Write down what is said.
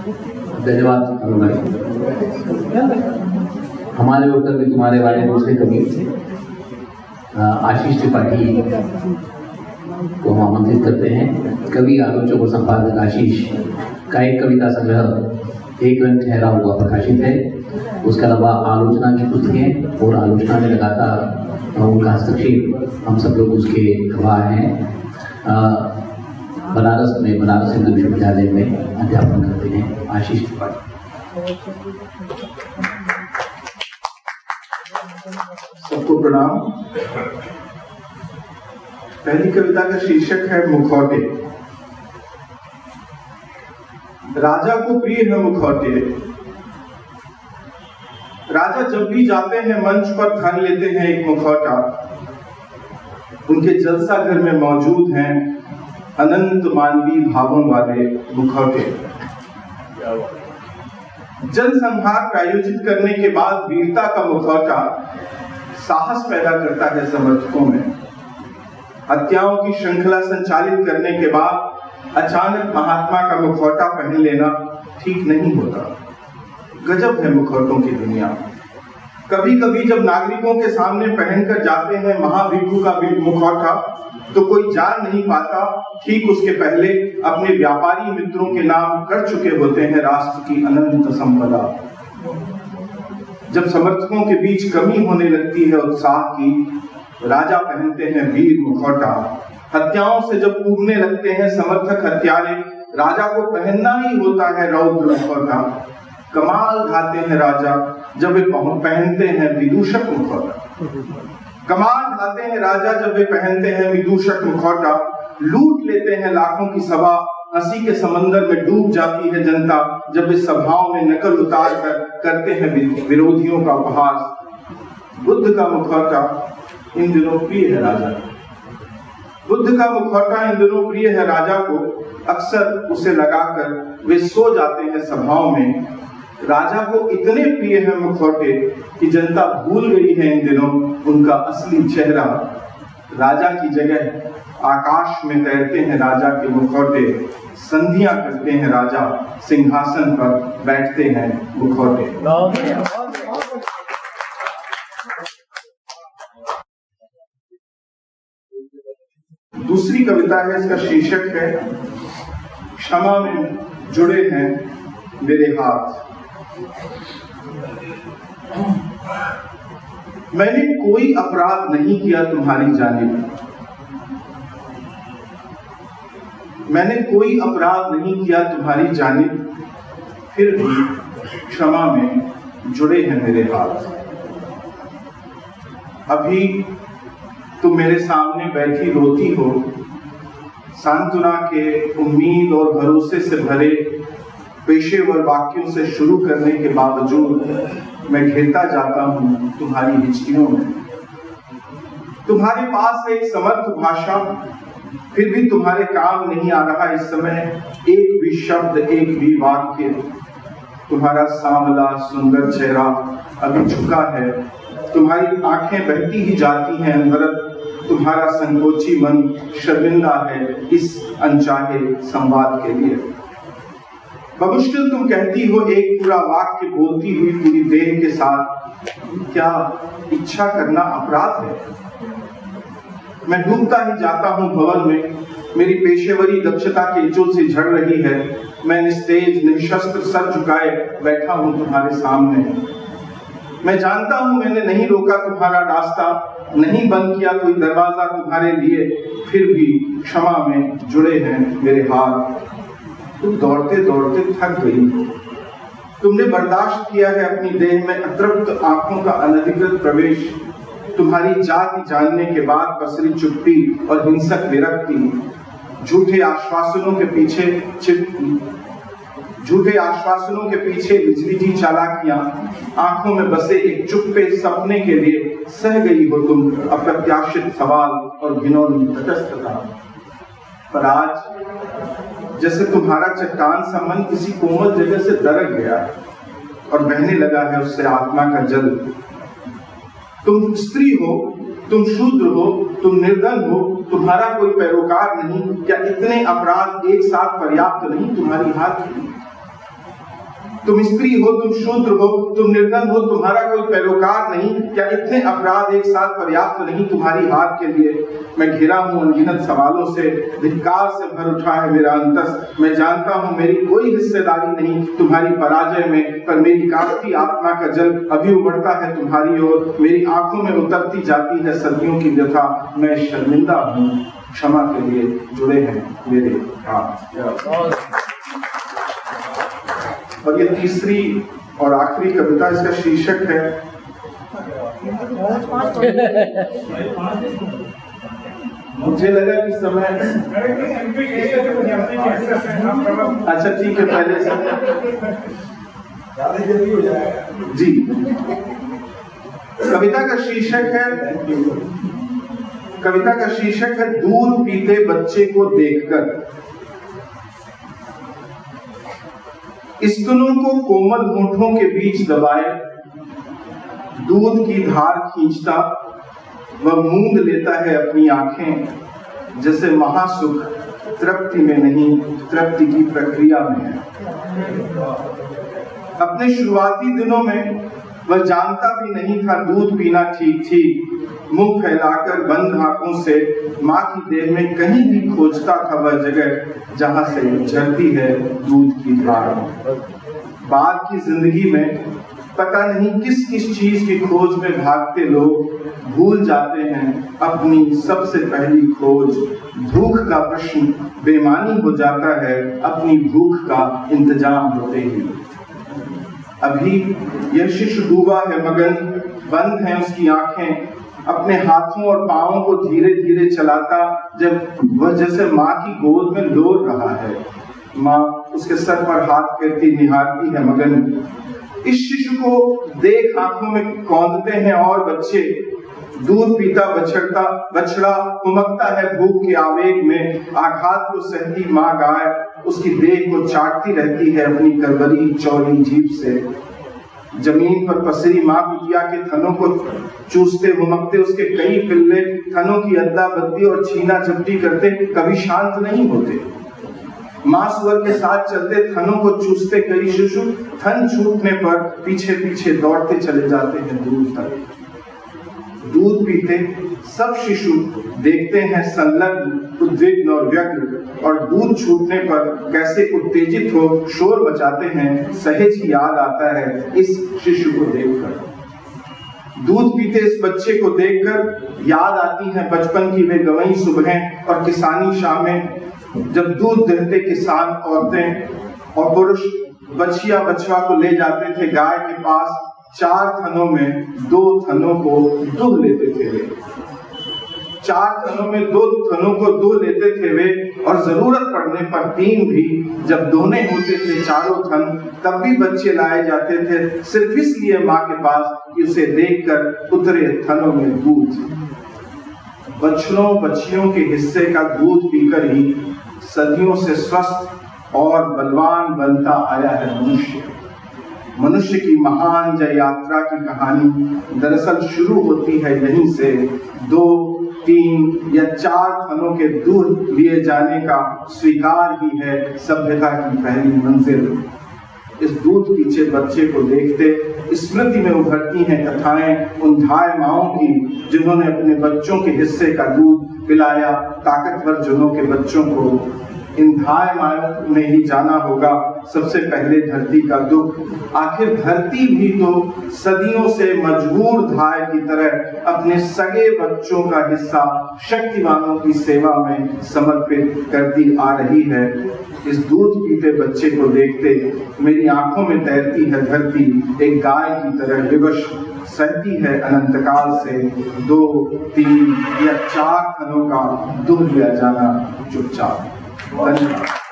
धन्यवाद भाई। हमारे होकर भी तुम्हारे वाले दूसरे कवि आशीष त्रिपाठी को हम आमंत्रित करते हैं। कवि, आलोचक और संपादक आशीष का एक कविता संग्रह एक रंग ठहरा हुआ प्रकाशित है। उसके अलावा आलोचना की पुस्तकें और आलोचना में लगातार उनका हस्तक्षेप, हम सब लोग उसके गवाह हैं। बनारस हिंदू विश्वविद्यालय में अध्यापन करते हैं आशीष त्रिपाठी। सबको प्रणाम। पहली कविता का शीर्षक है मुखौटे। राजा को प्रिय है मुखौटे। राजा जब भी जाते हैं मंच पर धर लेते हैं एक मुखौटा। उनके जलसा घर में मौजूद हैं अनंत मानवीय भावों वाले मुखौटे। जनसंहार का आयोजित करने के बाद वीरता का मुखौटा साहस पैदा करता है समर्थकों में। हत्याओं की श्रृंखला संचालित करने के बाद अचानक महात्मा का मुखौटा पहन लेना ठीक नहीं होता। गजब है मुखौटों की दुनिया। कभी कभी जब नागरिकों के सामने पहनकर जाते हैं महाभिक्षु का मुखौटा, तो कोई जान नहीं पाता ठीक उसके पहले अपने व्यापारी मित्रों के नाम कर चुके होते हैं राष्ट्र की अनंत संपदा। जब समर्थकों के बीच कमी होने लगती है उत्साह की, राजा पहनते हैं वीर मुखौटा। हत्याओं से जब कूदने लगते हैं समर्थक हत्यारे, राजा को पहनना ही होता है रौद्र मुखौटा। कमाल ढाते हैं राजा जब वे पहनते हैं विदूषक मुखौटा। कमाल ढाते हैं राजा जब वे पहनते हैं विदूषक मुखौटा। लूट लेते हैं लाखों की सभा, हंसी के समंदर में डूब जाती है जनता जब वे सभाओं में नकल उतार कर करते हैं विरोधियों का उपहास। बुद्ध का मुखौटा इन दिनों प्रिय है राजा। बुद्ध का मुखौटा इन दिनों प्रिय है राजा को। अक्सर उसे लगाकर वे सो जाते हैं सभाओं में। राजा को इतने प्रिय है मुखौटे कि जनता भूल गई है इन दिनों उनका असली चेहरा। राजा की जगह आकाश में तैरते हैं राजा के मुखौटे। संधियां करते हैं राजा, सिंहासन पर बैठते हैं मुखौटे। दूसरी कविता है, इसका शीर्षक है क्षमा में जुड़े हैं मेरे हाथ। मैंने कोई अपराध नहीं किया तुम्हारी जानिब। मैंने कोई अपराध नहीं किया तुम्हारी जानिब, फिर भी क्षमा में जुड़े हैं मेरे हाथ। अभी तुम मेरे सामने बैठी रोती हो, सांत्वना के उम्मीद और भरोसे से भरे पेशेवर वाक्यों से शुरू करने के बावजूद मैं घिरता जाता हूं तुम्हारी हिचकियों में। तुम्हारे पास एक समर्थ भाषा, फिर भी तुम्हारे काम नहीं आ रहा इस समय एक भी शब्द, एक भी वाक्य। तुम्हारा सांवला सुंदर चेहरा अभी झुका है, तुम्हारी आंखें बहती ही जाती हैं अनवरत। तुम्हारा संकोची मन शर्मिंदा है इस अनचाहे संवाद के लिए। बमुश्किल तुम कहती हो एक पूरा वाक्य बोलती हुई पूरी देह के साथ, क्या इच्छा करना अपराध है? मैं डूबता ही जाता हूं भवन में, मेरी पेशेवरी दक्षता केंचों से झड़ रही है। मैं निस्तेज निशस्त्र सर झुकाए बैठा हूं तुम्हारे सामने। मैं जानता हूं मैंने नहीं रोका तुम्हारा रास्ता, नहीं बंद किया कोई दरवाजा तुम्हारे लिए, फिर भी क्षमा में जुड़े हैं मेरे हाथ। तुम दौड़ते दौड़ते थक गई हो। तुमने बर्दाश्त किया है अपनी देह में अतृप्त आंखों का अनधिकृत प्रवेश। तुम्हारी जाति जानने के बाद पसरी चुप्पी और हिंसक विरक्ति। झूठे आश्वासनों के पीछे बिजली चालाकियां, आंखों में बसे एक चुप्पे सपने के लिए सह गई हो तुम अप्रत्याशित सवाल और घिनौनी तटस्थता। पर आज जैसे तुम्हारा चट्टान सा मन किसी कोमल जगह से दरक गया और बहने लगा है उससे आत्मा का जल। तुम स्त्री हो, तुम शूद्र हो, तुम निर्धन हो, तुम्हारा कोई पैरोकार नहीं। क्या इतने अपराध एक साथ पर्याप्त नहीं तुम्हारी हाथ की? तुम स्त्री हो, तुम शूद्र हो, तुम निर्धन हो, तुम्हारा कोई पैरोकार नहीं, क्या इतने अपराध एक साथ पर्याप्त नहीं तुम्हारी हार के लिए? मैं घिरा हूं अनगिनत सवालों से, धिक्कार से भर उठा है मेरा अंतस। मैं जानता हूं मेरी कोई हिस्सेदारी नहीं तुम्हारी पराजय में, पर मेरी कांपती आत्मा का जल अभी उमड़ता है तुम्हारी ओर। मेरी आंखों में उतरती जाती है सदियों की व्यथा। मैं शर्मिंदा हूं, क्षमा के लिए जुड़े हैं मेरे हाथ। और ये तीसरी और आखिरी कविता, इसका शीर्षक है मुझे लगा कि समय, अच्छा ठीक है, पहले से जी। कविता का शीर्षक है दूध पीते बच्चे को देखकर। स्तनों को कोमल होठों के बीच दबाए दूध की धार खींचता वह मूंद लेता है अपनी आंखें, जैसे महासुख तृप्ति में नहीं तृप्ति की प्रक्रिया में है। अपने शुरुआती दिनों में वह जानता भी नहीं था दूध पीना ठीक ठीक। मुंह फैलाकर बंद आंखों से माँ की देह में कहीं भी खोजता था वह जगह जहां से झरती है दूध की धार। बाद की जिंदगी में पता नहीं किस किस चीज की खोज में भागते लोग भूल जाते हैं अपनी सबसे पहली खोज। भूख का प्रश्न बेमानी हो जाता है अपनी भूख का इंतजाम होते ही। अभी यह शिशु डूबा है मगन, बंद है उसकी आंखें, अपने हाथों और पांवों को धीरे धीरे चलाता जब वह जैसे माँ की गोद में लोर रहा है। माँ उसके सर पर हाथ फेरती निहारती है मगन। इस शिशु को देख आंखों में कौंधते हैं और बच्चे। दूध पीता बछड़ा उमकता है भूख के आवेग में। आघात को सहती माँ गाय उसकी देह को चाटती रहती है अपनी करबरी चौड़ी जीभ से। जमीन पर पसरी माँ बिटिया के थनों को चूसते उमकते उसके कई पिल्ले थनों की अद्दा बद्दी और छीना झपटी करते कभी शांत नहीं होते। माँ सुअर के साथ चलते थनों को चूसते कई शिशु थन छूटने पर पीछे पीछे दौड़ते चले जाते हैं दूर तक। दूध पीते सब शिशु देखते हैं संलग्न उद्विग्न और व्यग्र, और दूध छूटने पर कैसे उत्तेजित हो शोर मचाते हैं। सहज ही याद आता है इस शिशु को देखकर। दूध पीते इस बच्चे को देखकर याद आती है बचपन की वे गंवई सुबहें और किसानी शामें, जब दूध दहते किसान औरतें और पुरुष बछिया बछवा को ले जाते थे गाय के पास। 4 थनों में 2 थनों को दूध लेते थे वे। 4 थनों में 2 थनों को दूध लेते थे वे, और जरूरत पड़ने पर 3 भी। जब दोने होते थे 4 थन तब भी बच्चे लाए जाते थे सिर्फ इसलिए माँ के पास कि उसे देखकर उतरे थनों में दूध। बछड़ों बच्चियों के हिस्से का दूध पीकर ही सदियों से स्वस्थ और बलवान बनता आया है मनुष्य। मनुष्य की महान जय यात्रा की कहानी दरअसल शुरू होती है यहीं से। 2, 3 या 4 थनों के दूध लिए जाने का स्वीकार ही है सभ्यता की पहली मंजिल। इस दूध पीछे बच्चे को देखते स्मृति में उभरती हैं कथाएं उन धाय माओं की जिन्होंने अपने बच्चों के हिस्से का दूध पिलाया ताकतवर जनों के बच्चों को। इन धाय माओं ने ही जाना होगा सबसे पहले धरती का दुख। आखिर धरती भी तो सदियों से मजबूर धाय की तरह अपने सगे बच्चों का हिस्सा शक्तिमानों की सेवा में समर्पित करती आ रही है। इस दूध पीते बच्चे को देखते मेरी आंखों में तैरती है धरती एक गाय की तरह विवश, सहती है अनंतकाल से 2, 3 या 4 थनों का दूध लिया जाना चुपचाप। धन्यवाद।